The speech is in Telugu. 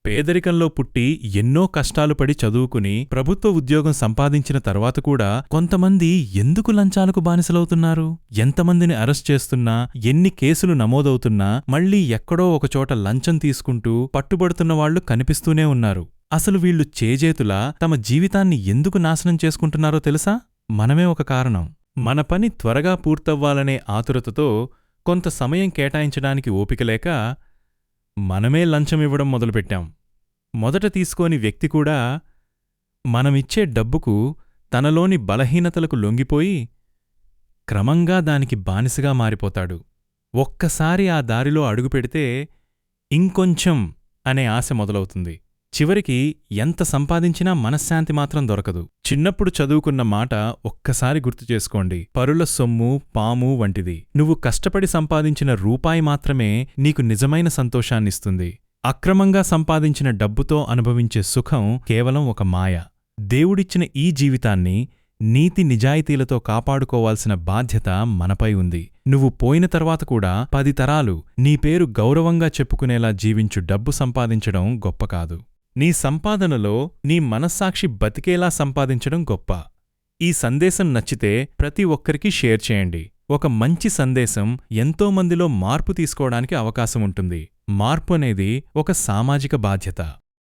పేదరికంలో పుట్టి ఎన్నో కష్టాలు పడి చదువుకుని ప్రభుత్వ ఉద్యోగం సంపాదించిన తర్వాత కూడా కొంతమంది ఎందుకు లంచాలకు బానిసలవుతున్నారు? ఎంతమందిని అరెస్ట్ చేస్తున్నా, ఎన్ని కేసులు నమోదవుతున్నా మళ్లీ ఎక్కడో ఒకచోట లంచం తీసుకుంటూ పట్టుబడుతున్నవాళ్లు కనిపిస్తూనే ఉన్నారు. అసలు వీళ్లు చేజేతులా తమ జీవితాన్ని ఎందుకు నాశనం చేసుకుంటున్నారో తెలుసా? మనమే ఒక కారణం. మన పని త్వరగా పూర్తవ్వాలనే ఆతురతతో కొంత సమయం కేటాయించడానికి ఓపికలేక మనమే లంచమివ్వడం మొదలుపెట్టాం. మొదట తీసుకోని వ్యక్తి కూడా మనమిచ్చే డబ్బుకు తనలోని బలహీనతలకు లొంగిపోయి క్రమంగా దానికి బానిసగా మారిపోతాడు. ఒక్కసారి ఆ దారిలో అడుగుపెడితే ఇంకొంచెం అనే ఆశ మొదలవుతుంది. చివరికి ఎంత సంపాదించినా మనశ్శాంతి మాత్రం దొరకదు. చిన్నప్పుడు చదువుకున్న మాట ఒక్కసారి గుర్తుచేసుకోండి. పరుల సొమ్ము పాము వంటిది. నువ్వు కష్టపడి సంపాదించిన రూపాయి మాత్రమే నీకు నిజమైన సంతోషాన్నిస్తుంది. అక్రమంగా సంపాదించిన డబ్బుతో అనుభవించే సుఖం కేవలం ఒక మాయ. దేవుడిచ్చిన ఈ జీవితాన్ని నీతి నిజాయితీలతో కాపాడుకోవాల్సిన బాధ్యత మనపై ఉంది. నువ్వు పోయిన తర్వాత కూడా 10 తరాలు నీ పేరు గౌరవంగా చెప్పుకునేలా జీవించు డబ్బు సంపాదించడం గొప్ప కాదు. నీ సంపాదనలో నీ మనస్సాక్షి బతికేలా సంపాదించడం గొప్ప. ఈ సందేశం నచ్చితే ప్రతి ఒక్కరికీ షేర్ చేయండి. ఒక మంచి సందేశం ఎంతోమందిలో మార్పు తీసుకోవడానికి అవకాశం ఉంటుంది. మార్పు అనేది ఒక సామాజిక బాధ్యత.